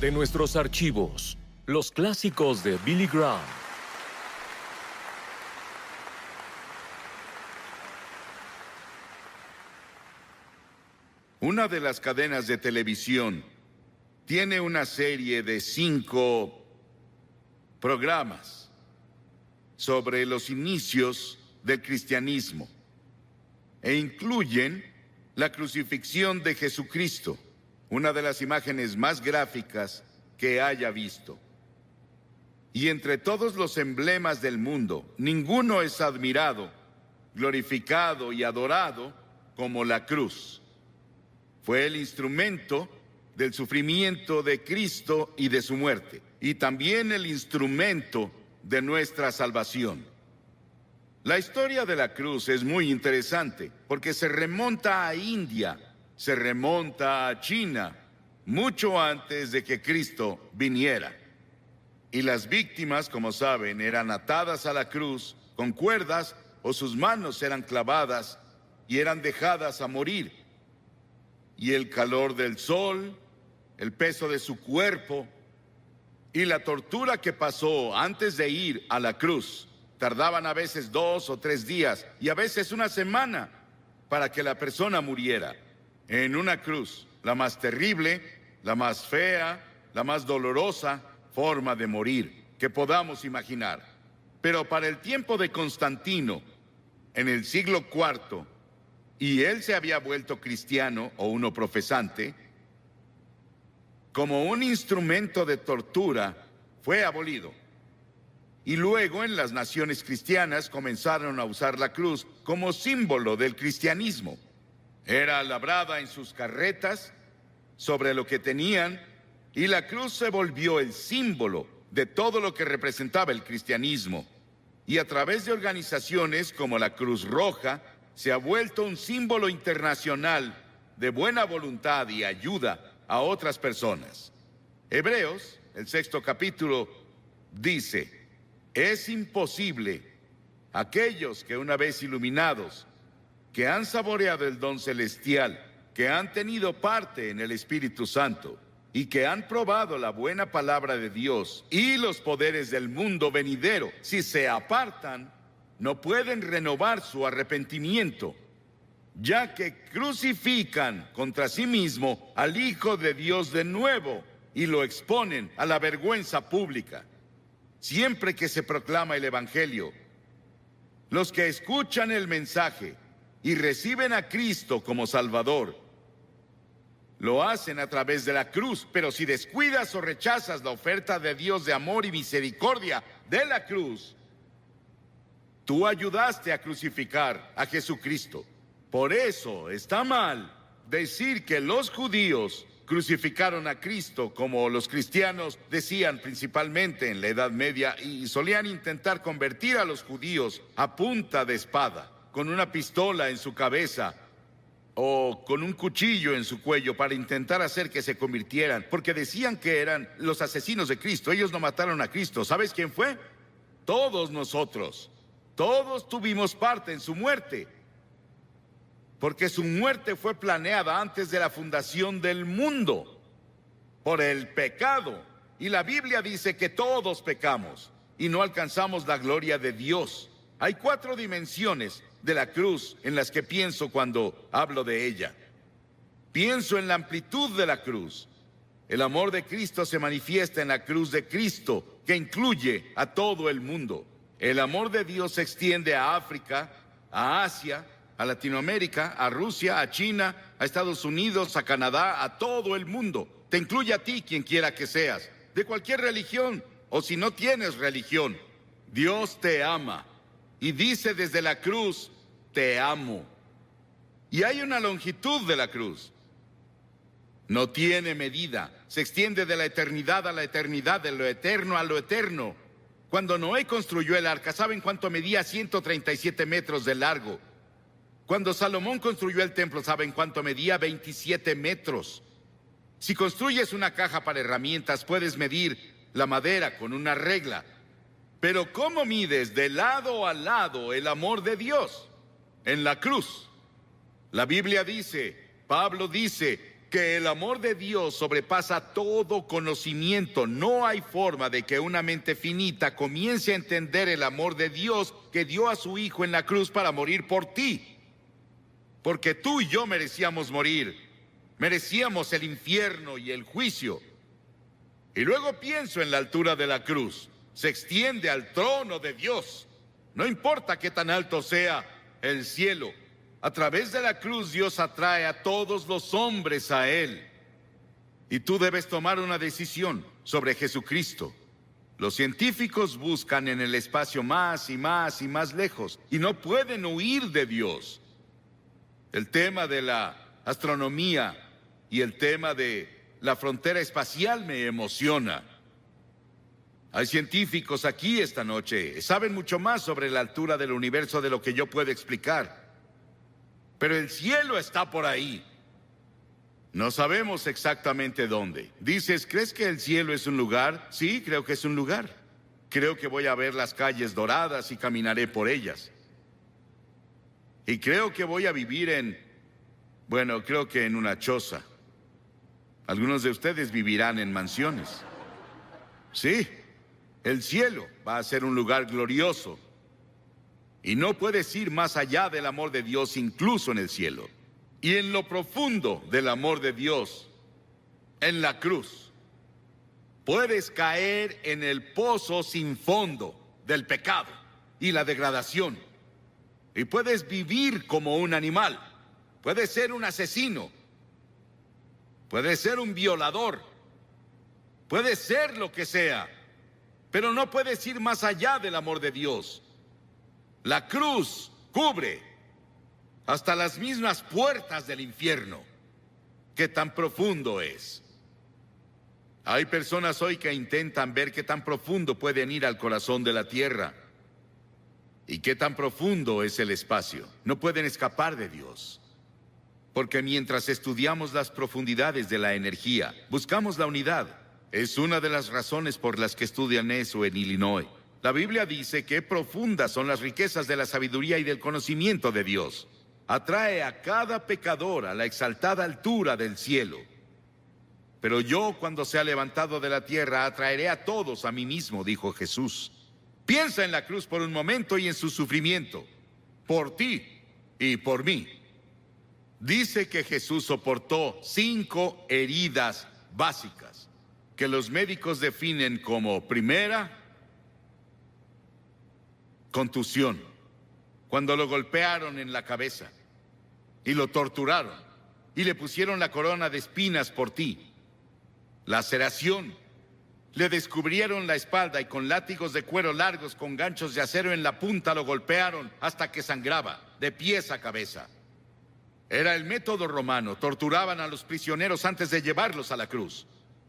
De nuestros archivos, los clásicos de Billy Graham. Una de las cadenas de televisión tiene una serie de 5 programas sobre los inicios del cristianismo e incluyen la crucifixión de Jesucristo, una de las imágenes más gráficas que haya visto. Y entre todos los emblemas del mundo, ninguno es admirado, glorificado y adorado como la cruz. Fue el instrumento del sufrimiento de Cristo y de su muerte, y también el instrumento de nuestra salvación. La historia de la cruz es muy interesante, porque se remonta a India, se remonta a China, mucho antes de que Cristo viniera. Y las víctimas, como saben, eran atadas a la cruz con cuerdas o sus manos eran clavadas y eran dejadas a morir. Y el calor del sol, el peso de su cuerpo y la tortura que pasó antes de ir a la cruz tardaban a veces 2 o 3 días y a veces una semana para que la persona muriera en una cruz, la más terrible, la más fea, la más dolorosa forma de morir que podamos imaginar. Pero para el tiempo de Constantino, en el siglo IV, y él se había vuelto cristiano o uno profesante, como un instrumento de tortura, fue abolido. Y luego en las naciones cristianas comenzaron a usar la cruz como símbolo del cristianismo. Era labrada en sus carretas, sobre lo que tenían, y la cruz se volvió el símbolo de todo lo que representaba el cristianismo. Y a través de organizaciones como la Cruz Roja, se ha vuelto un símbolo internacional de buena voluntad y ayuda a otras personas. Hebreos, el 6º capítulo, dice: es imposible aquellos que una vez iluminados, que han saboreado el don celestial, que han tenido parte en el Espíritu Santo y que han probado la buena palabra de Dios y los poderes del mundo venidero, si se apartan, no pueden renovar su arrepentimiento, ya que crucifican contra sí mismo al Hijo de Dios de nuevo y lo exponen a la vergüenza pública. Siempre que se proclama el Evangelio, los que escuchan el mensaje y reciben a Cristo como Salvador, lo hacen a través de la cruz. Pero si descuidas o rechazas la oferta de Dios de amor y misericordia de la cruz, tú ayudaste a crucificar a Jesucristo. Por eso está mal decir que los judíos crucificaron a Cristo, como los cristianos decían principalmente en la Edad Media, y solían intentar convertir a los judíos a punta de espada, con una pistola en su cabeza o con un cuchillo en su cuello para intentar hacer que se convirtieran, porque decían que eran los asesinos de Cristo. Ellos no mataron a Cristo. ¿Sabes quién fue? Todos nosotros. Todos tuvimos parte en su muerte, porque su muerte fue planeada antes de la fundación del mundo por el pecado. Y la Biblia dice que todos pecamos y no alcanzamos la gloria de Dios. Hay 4 dimensiones de la cruz en las que pienso cuando hablo de ella. Pienso en la amplitud de la cruz. El amor de Cristo se manifiesta en la cruz de Cristo, que incluye a todo el mundo. El amor de Dios se extiende a África, a Asia, a Latinoamérica, a Rusia, a China, a Estados Unidos, a Canadá, a todo el mundo. Te incluye a ti, quien quiera que seas, de cualquier religión, o si no tienes religión. Dios te ama y dice desde la cruz: te amo. Y hay una longitud de la cruz. No tiene medida. Se extiende de la eternidad a la eternidad, de lo eterno a lo eterno. Cuando Noé construyó el arca, ¿saben cuánto medía? 137 metros de largo. Cuando Salomón construyó el templo, ¿saben cuánto medía? 27 metros. Si construyes una caja para herramientas, puedes medir la madera con una regla. Pero ¿cómo mides de lado a lado el amor de Dios? En la cruz. La Biblia dice, Pablo dice, que el amor de Dios sobrepasa todo conocimiento. No hay forma de que una mente finita comience a entender el amor de Dios que dio a su Hijo en la cruz para morir por ti. Porque tú y yo merecíamos morir. Merecíamos el infierno y el juicio. Y luego pienso en la altura de la cruz. Se extiende al trono de Dios. No importa qué tan alto sea el cielo. A través de la cruz Dios atrae a todos los hombres a Él. Y tú debes tomar una decisión sobre Jesucristo. Los científicos buscan en el espacio más y más y más lejos y no pueden huir de Dios. El tema de la astronomía y el tema de la frontera espacial me emociona. Hay científicos aquí esta noche, saben mucho más sobre la altura del universo de lo que yo puedo explicar. Pero el cielo está por ahí. No sabemos exactamente dónde. Dices, ¿crees que el cielo es un lugar? Sí, creo que es un lugar. Creo que voy a ver las calles doradas y caminaré por ellas. Y creo que voy a vivir creo que en una choza. Algunos de ustedes vivirán en mansiones. Sí, el cielo va a ser un lugar glorioso. Y no puedes ir más allá del amor de Dios incluso en el cielo. Y en lo profundo del amor de Dios, en la cruz, puedes caer en el pozo sin fondo del pecado y la degradación. Y puedes vivir como un animal. Puedes ser un asesino. Puedes ser un violador. Puedes ser lo que sea. Pero no puedes ir más allá del amor de Dios. La cruz cubre hasta las mismas puertas del infierno. ¿Qué tan profundo es? Hay personas hoy que intentan ver qué tan profundo pueden ir al corazón de la tierra. ¿Y qué tan profundo es el espacio? No pueden escapar de Dios. Porque mientras estudiamos las profundidades de la energía, buscamos la unidad. Es una de las razones por las que estudian eso en Illinois. La Biblia dice que profundas son las riquezas de la sabiduría y del conocimiento de Dios. Atrae a cada pecador a la exaltada altura del cielo. Pero yo, cuando sea levantado de la tierra, atraeré a todos a mí mismo, dijo Jesús. Piensa en la cruz por un momento y en su sufrimiento, por ti y por mí. Dice que Jesús soportó 5 heridas básicas, que los médicos definen como primera, contusión, cuando lo golpearon en la cabeza y lo torturaron y le pusieron la corona de espinas por ti. Laceración, le descubrieron la espalda y con látigos de cuero largos con ganchos de acero en la punta lo golpearon hasta que sangraba, de pies a cabeza. Era el método romano, torturaban a los prisioneros antes de llevarlos a la cruz.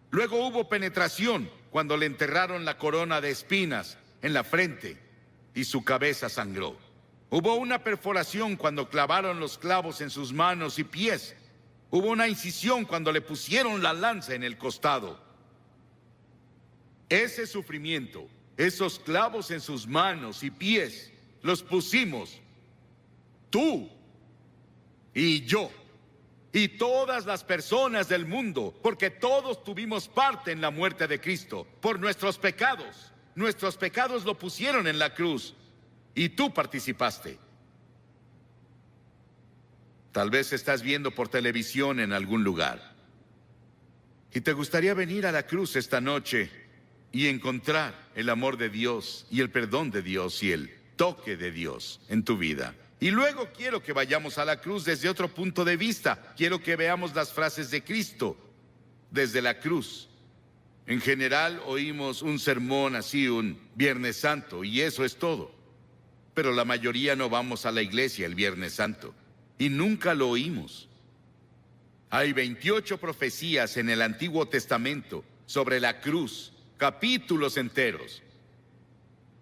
Luego hubo penetración cuando le enterraron la corona de espinas en la frente y su cabeza sangró. Hubo una perforación cuando clavaron los clavos en sus manos y pies. Hubo una incisión cuando le pusieron la lanza en el costado. Ese sufrimiento, esos clavos en sus manos y pies, los pusimos tú y yo y todas las personas del mundo, porque todos tuvimos parte en la muerte de Cristo por nuestros pecados. Nuestros pecados lo pusieron en la cruz y tú participaste. Tal vez estás viendo por televisión en algún lugar y te gustaría venir a la cruz esta noche y encontrar el amor de Dios y el perdón de Dios y el toque de Dios en tu vida. Y luego quiero que vayamos a la cruz desde otro punto de vista. Quiero que veamos las frases de Cristo desde la cruz. En general oímos un sermón así, un Viernes Santo, y eso es todo. Pero la mayoría no vamos a la iglesia el Viernes Santo, y nunca lo oímos. Hay 28 profecías en el Antiguo Testamento sobre la cruz, capítulos enteros.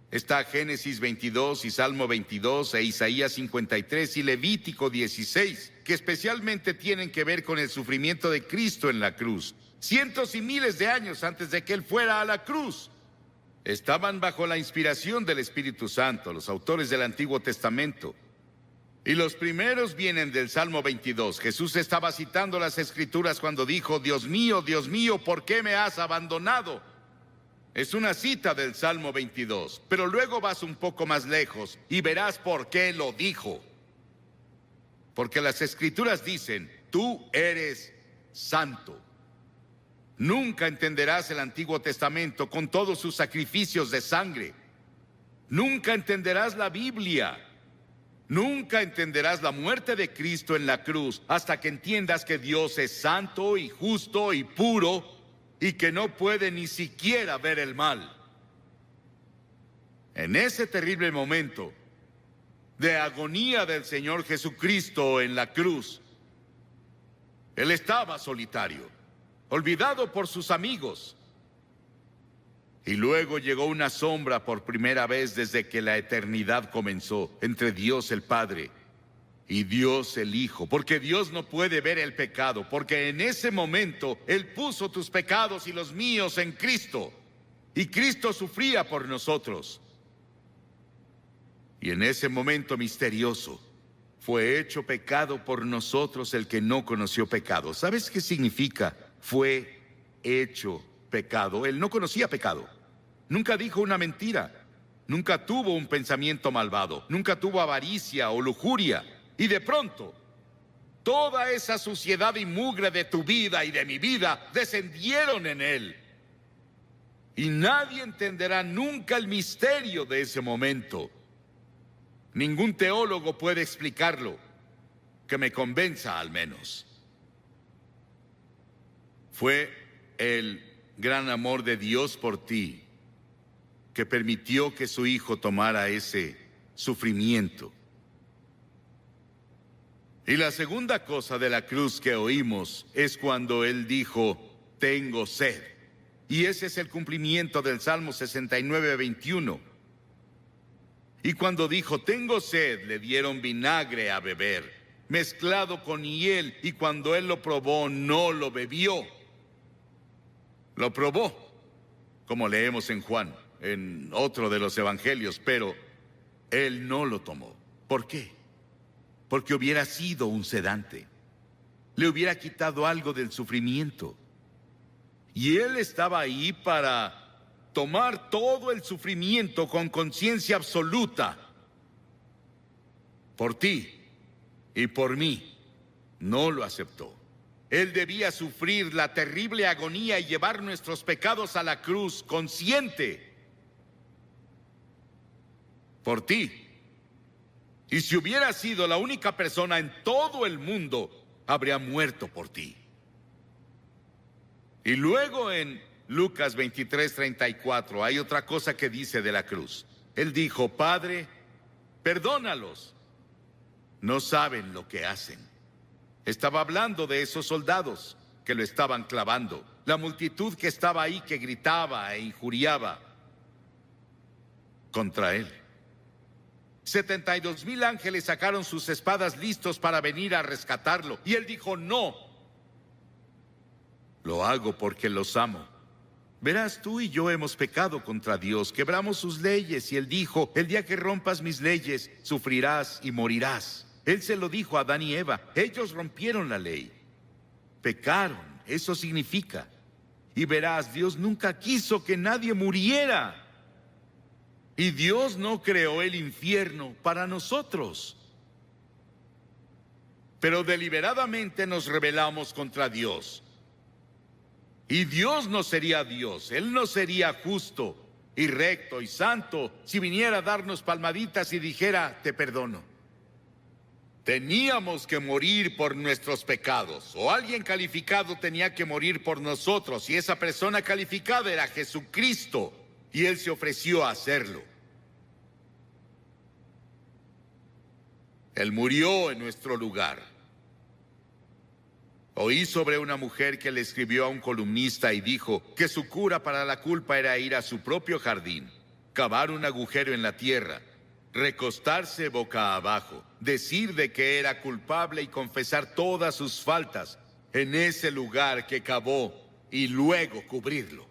Está Génesis 22 y Salmo 22 e Isaías 53 y Levítico 16, que especialmente tienen que ver con el sufrimiento de Cristo en la cruz. Cientos y miles de años antes de que Él fuera a la cruz. Estaban bajo la inspiración del Espíritu Santo, los autores del Antiguo Testamento. Y los primeros vienen del Salmo 22. Jesús estaba citando las Escrituras cuando dijo, Dios mío, ¿por qué me has abandonado? Es una cita del Salmo 22, pero luego vas un poco más lejos y verás por qué lo dijo. Porque las Escrituras dicen, tú eres santo. Nunca entenderás el Antiguo Testamento con todos sus sacrificios de sangre. Nunca entenderás la Biblia. Nunca entenderás la muerte de Cristo en la cruz hasta que entiendas que Dios es santo y justo y puro y que no puede ni siquiera ver el mal. En ese terrible momento de agonía del Señor Jesucristo en la cruz, Él estaba solitario, olvidado por sus amigos. Y luego llegó una sombra por primera vez desde que la eternidad comenzó entre Dios el Padre y Dios el Hijo, porque Dios no puede ver el pecado, porque en ese momento Él puso tus pecados y los míos en Cristo, y Cristo sufría por nosotros. Y en ese momento misterioso fue hecho pecado por nosotros el que no conoció pecado. ¿Sabes qué significa? Fue hecho pecado. Él no conocía pecado. Nunca dijo una mentira. Nunca tuvo un pensamiento malvado. Nunca tuvo avaricia o lujuria. Y de pronto, toda esa suciedad y mugre de tu vida y de mi vida descendieron en Él. Y nadie entenderá nunca el misterio de ese momento. Ningún teólogo puede explicarlo, que me convenza al menos. Fue el gran amor de Dios por ti que permitió que su Hijo tomara ese sufrimiento. Y la segunda cosa de la cruz que oímos es cuando Él dijo, tengo sed. Y ese es el cumplimiento del Salmo 69, 21. Y cuando dijo, tengo sed, le dieron vinagre a beber, mezclado con hiel, y cuando Él lo probó, no lo bebió. Lo probó, como leemos en Juan, en otro de los evangelios, pero Él no lo tomó. ¿Por qué? Porque hubiera sido un sedante. Le hubiera quitado algo del sufrimiento. Y Él estaba ahí para tomar todo el sufrimiento con conciencia absoluta. Por ti y por mí. No lo aceptó. Él debía sufrir la terrible agonía y llevar nuestros pecados a la cruz consciente. Por ti. Y si hubiera sido la única persona en todo el mundo, habría muerto por ti. Y luego en Lucas 23:34 hay otra cosa que dice de la cruz. Él dijo, Padre, perdónalos. No saben lo que hacen. Estaba hablando de esos soldados que lo estaban clavando. La multitud que estaba ahí que gritaba e injuriaba contra él. 72,000 ángeles sacaron sus espadas listos para venir a rescatarlo. Y él dijo, no. Lo hago porque los amo. Verás, tú y yo hemos pecado contra Dios, quebramos sus leyes. Y Él dijo, el día que rompas mis leyes, sufrirás y morirás. Él se lo dijo a Adán y Eva. Ellos rompieron la ley. Pecaron, eso significa. Y verás, Dios nunca quiso que nadie muriera. Y Dios no creó el infierno para nosotros. Pero deliberadamente nos rebelamos contra Dios. Y Dios no sería Dios, Él no sería justo y recto y santo si viniera a darnos palmaditas y dijera, te perdono. Teníamos que morir por nuestros pecados, o alguien calificado tenía que morir por nosotros, y esa persona calificada era Jesucristo, y Él se ofreció a hacerlo. Él murió en nuestro lugar. Oí sobre una mujer que le escribió a un columnista y dijo que su cura para la culpa era ir a su propio jardín, cavar un agujero en la tierra, recostarse boca abajo, decir de que era culpable y confesar todas sus faltas en ese lugar que cavó y luego cubrirlo.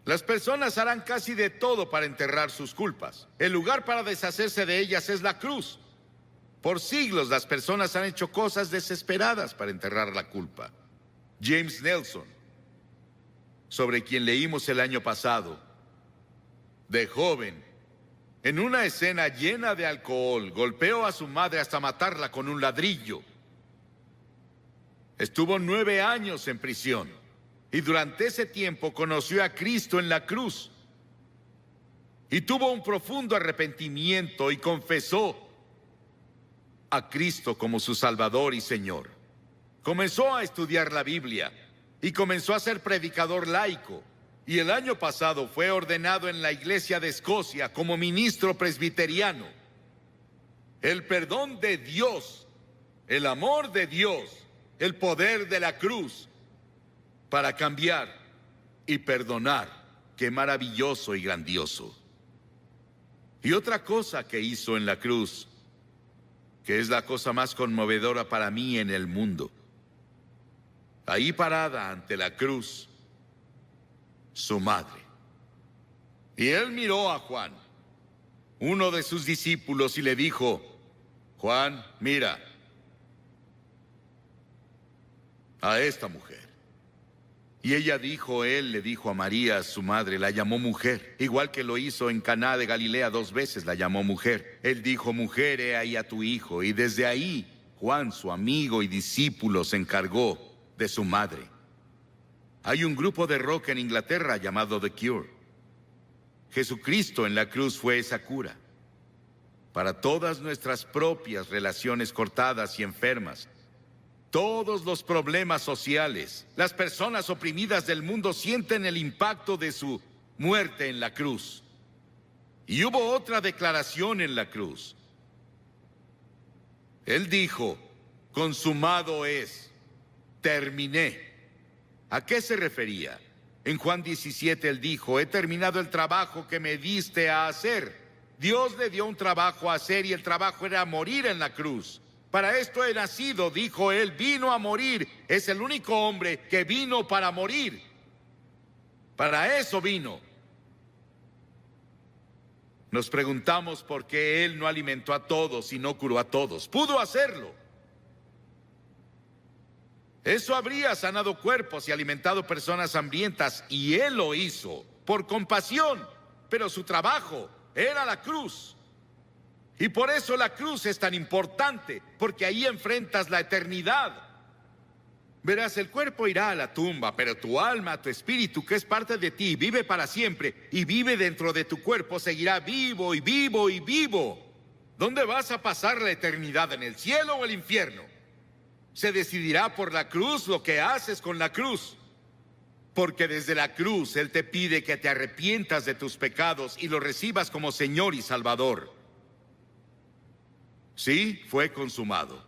Las personas harán casi de todo para enterrar sus culpas. El lugar para deshacerse de ellas es la cruz. Por siglos las personas han hecho cosas desesperadas para enterrar la culpa. James Nelson, sobre quien leímos el año pasado, de joven, en una escena llena de alcohol, golpeó a su madre hasta matarla con un ladrillo. Estuvo 9 años en prisión y durante ese tiempo conoció a Cristo en la cruz. Y tuvo un profundo arrepentimiento y confesó a Cristo como su Salvador y Señor. Comenzó a estudiar la Biblia y comenzó a ser predicador laico. Y el año pasado fue ordenado en la Iglesia de Escocia como ministro presbiteriano. El perdón de Dios, el amor de Dios, el poder de la cruz para cambiar y perdonar. Qué maravilloso y grandioso. Y otra cosa que hizo en la cruz, que es la cosa más conmovedora para mí en el mundo. Ahí parada ante la cruz, su madre. Y él miró a Juan, uno de sus discípulos, y le dijo: Juan, mira a esta mujer. Y ella dijo, él le dijo a María, su madre, la llamó mujer, igual que lo hizo en Caná de Galilea 2 veces, la llamó mujer. Él dijo: mujer, he ahí a tu hijo. Y desde ahí, Juan, su amigo y discípulo, se encargó de su madre. Hay un grupo de rock en Inglaterra llamado The Cure. Jesucristo en la cruz fue esa cura para todas nuestras propias relaciones cortadas y enfermas. Todos los problemas sociales, las personas oprimidas del mundo sienten el impacto de su muerte en la cruz. Y hubo otra declaración en la cruz. Él dijo: consumado es, terminé. ¿A qué se refería? En Juan 17 él dijo: he terminado el trabajo que me diste a hacer. Dios le dio un trabajo a hacer y el trabajo era morir en la cruz. Para esto he nacido, dijo él, vino a morir. Es el único hombre que vino para morir. Para eso vino. Nos preguntamos por qué él no alimentó a todos y no curó a todos. Pudo hacerlo. Eso habría sanado cuerpos y alimentado personas hambrientas, y él lo hizo por compasión, pero su trabajo era la cruz. Y por eso la cruz es tan importante, porque ahí enfrentas la eternidad. Verás, el cuerpo irá a la tumba, pero tu alma, tu espíritu, que es parte de ti, vive para siempre y vive dentro de tu cuerpo, seguirá vivo y vivo y vivo. ¿Dónde vas a pasar la eternidad? ¿En el cielo o el infierno? Se decidirá por la cruz lo que haces con la cruz. Porque desde la cruz Él te pide que te arrepientas de tus pecados y lo recibas como Señor y Salvador. Sí, fue consumado.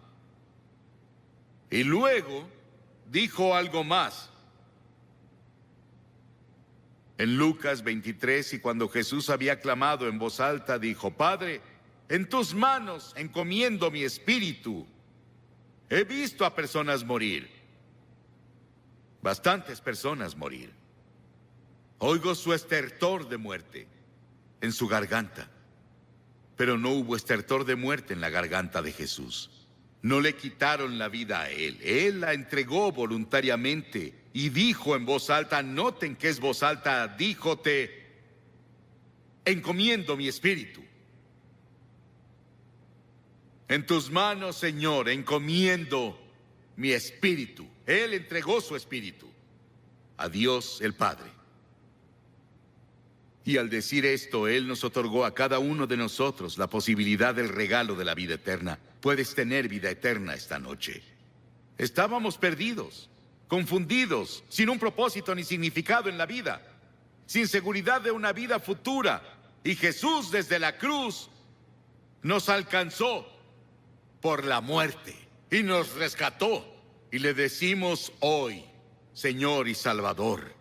Y luego dijo algo más. En Lucas 23, y cuando Jesús había clamado en voz alta, dijo: Padre, en tus manos encomiendo mi espíritu. He visto a personas morir, bastantes personas morir. Oigo su estertor de muerte en su garganta. Pero no hubo estertor de muerte en la garganta de Jesús. No le quitaron la vida a él. Él la entregó voluntariamente y dijo en voz alta, noten que es voz alta, dijo: te encomiendo mi espíritu. En tus manos, Señor, encomiendo mi espíritu. Él entregó su espíritu a Dios el Padre. Y al decir esto, Él nos otorgó a cada uno de nosotros la posibilidad del regalo de la vida eterna. Puedes tener vida eterna esta noche. Estábamos perdidos, confundidos, sin un propósito ni significado en la vida, sin seguridad de una vida futura. Y Jesús desde la cruz nos alcanzó por la muerte y nos rescató. Y le decimos hoy, Señor y Salvador.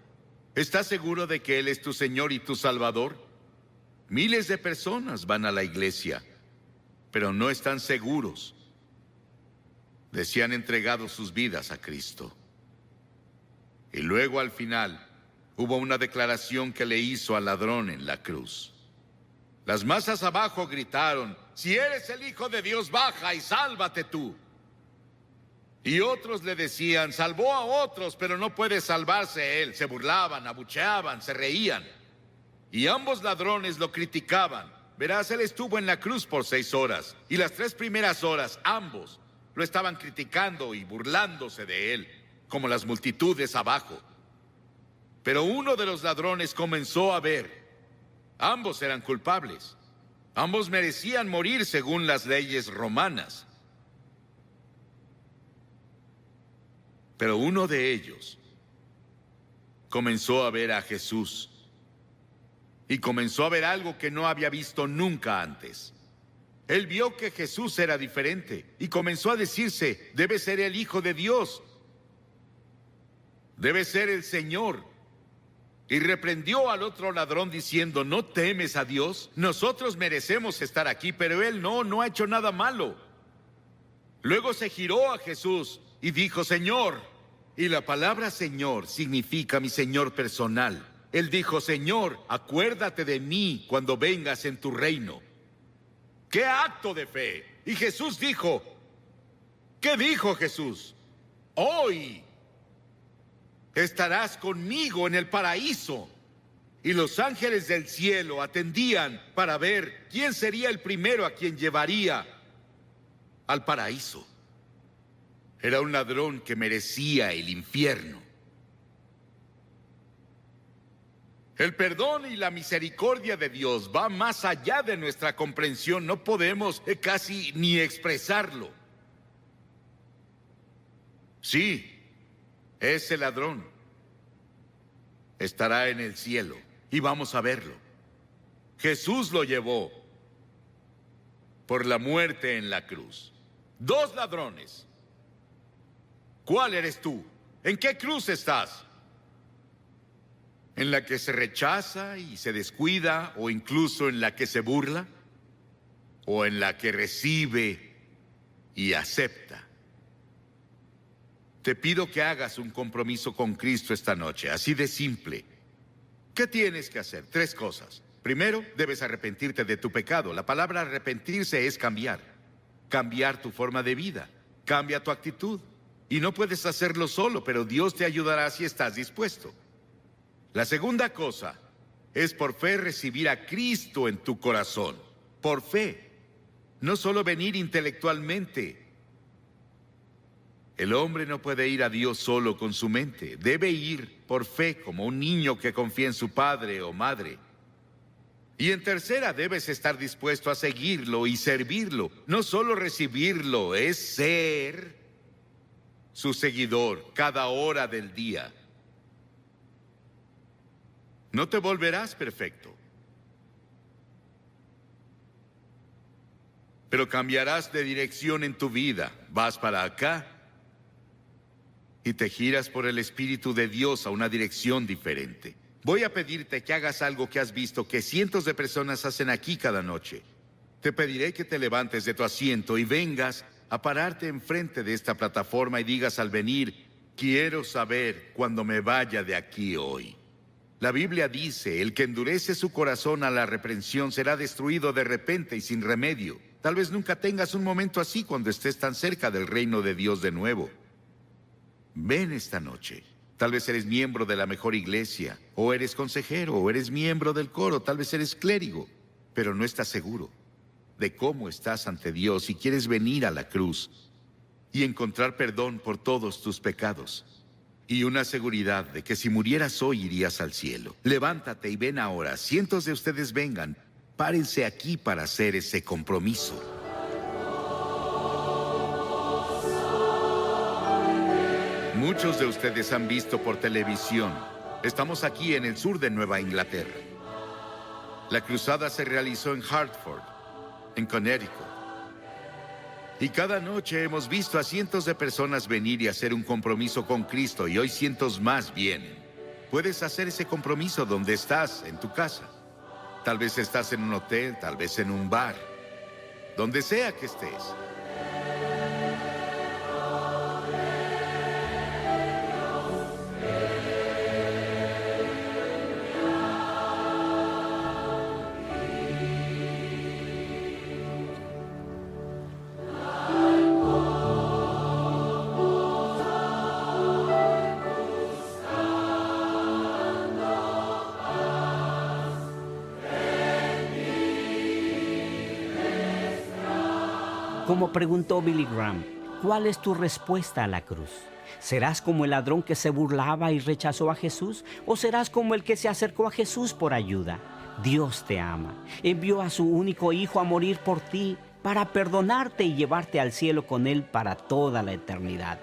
¿Estás seguro de que Él es tu Señor y tu Salvador? Miles de personas van a la iglesia, pero no están seguros de si han entregado sus vidas a Cristo. Y luego al final hubo una declaración que le hizo al ladrón en la cruz. Las masas abajo gritaron: si eres el Hijo de Dios, baja y sálvate tú. Y otros le decían, salvó a otros, pero no puede salvarse él. Se burlaban, abucheaban, se reían. Y ambos ladrones lo criticaban. Verás, él estuvo en la cruz por 6 horas. Y las 3 primeras horas, ambos lo estaban criticando y burlándose de él, como las multitudes abajo. Pero uno de los ladrones comenzó a ver. Ambos eran culpables. Ambos merecían morir según las leyes romanas. Pero uno de ellos comenzó a ver a Jesús. Y comenzó a ver algo que no había visto nunca antes. Él vio que Jesús era diferente y comenzó a decirse, debe ser el Hijo de Dios. Debe ser el Señor. Y reprendió al otro ladrón diciendo, ¿no temes a Dios? Nosotros merecemos estar aquí, pero él no ha hecho nada malo. Luego se giró a Jesús y dijo, Señor. Y la palabra Señor significa mi Señor personal. Él dijo, Señor, acuérdate de mí cuando vengas en tu reino. ¡Qué acto de fe! Y Jesús dijo, ¿qué dijo Jesús? Hoy estarás conmigo en el paraíso. Y los ángeles del cielo atendían para ver quién sería el primero a quien llevaría al paraíso. Era un ladrón que merecía el infierno. El perdón y la misericordia de Dios va más allá de nuestra comprensión. No podemos casi ni expresarlo. Sí, ese ladrón estará en el cielo y vamos a verlo. Jesús lo llevó por la muerte en la cruz. 2 ladrones. ¿Cuál eres tú? ¿En qué cruz estás? ¿En la que se rechaza y se descuida, o incluso en la que se burla? ¿O en la que recibe y acepta? Te pido que hagas un compromiso con Cristo esta noche, así de simple. ¿Qué tienes que hacer? 3 cosas. Primero, debes arrepentirte de tu pecado. La palabra arrepentirse es cambiar. Cambiar tu forma de vida. Cambia tu actitud. Y no puedes hacerlo solo, pero Dios te ayudará si estás dispuesto. La segunda cosa es por fe recibir a Cristo en tu corazón. Por fe. No solo venir intelectualmente. El hombre no puede ir a Dios solo con su mente. Debe ir por fe como un niño que confía en su padre o madre. Y en tercera, debes estar dispuesto a seguirlo y servirlo. No solo recibirlo, es ser su seguidor cada hora del día. No te volverás perfecto, pero cambiarás de dirección en tu vida. Vas para acá y te giras por el Espíritu de Dios a una dirección diferente. Voy a pedirte que hagas algo que has visto que cientos de personas hacen aquí cada noche. Te pediré que te levantes de tu asiento y vengas a pararte enfrente de esta plataforma y digas al venir, quiero saber cuando me vaya de aquí hoy. La Biblia dice, el que endurece su corazón a la reprensión será destruido de repente y sin remedio. Tal vez nunca tengas un momento así cuando estés tan cerca del reino de Dios de nuevo. Ven esta noche. Tal vez eres miembro de la mejor iglesia, o eres consejero, o eres miembro del coro, tal vez eres clérigo, pero no estás seguro de cómo estás ante Dios y quieres venir a la cruz y encontrar perdón por todos tus pecados y una seguridad de que si murieras hoy irías al cielo. Levántate y ven ahora. Cientos de ustedes vengan. Párense aquí para hacer ese compromiso. Muchos de ustedes han visto por televisión. Estamos aquí en el sur de Nueva Inglaterra. La cruzada se realizó en Hartford, en Connecticut. Y cada noche hemos visto a cientos de personas venir y hacer un compromiso con Cristo, y hoy cientos más vienen. Puedes hacer ese compromiso donde estás, en tu casa. Tal vez estás en un hotel, tal vez en un bar. Donde sea que estés. Como preguntó Billy Graham, ¿cuál es tu respuesta a la cruz? ¿Serás como el ladrón que se burlaba y rechazó a Jesús? ¿O serás como el que se acercó a Jesús por ayuda? Dios te ama. Envió a su único Hijo a morir por ti, para perdonarte y llevarte al cielo con Él para toda la eternidad.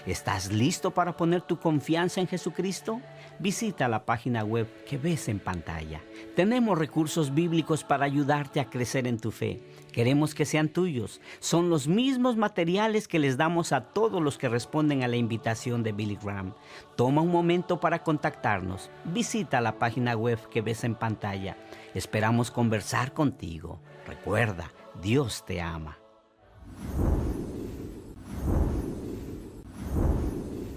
¿Estás listo para poner tu confianza en Jesucristo? Visita la página web que ves en pantalla. Tenemos recursos bíblicos para ayudarte a crecer en tu fe. Queremos que sean tuyos. Son los mismos materiales que les damos a todos los que responden a la invitación de Billy Graham. Toma un momento para contactarnos. Visita la página web que ves en pantalla. Esperamos conversar contigo. Recuerda, Dios te ama.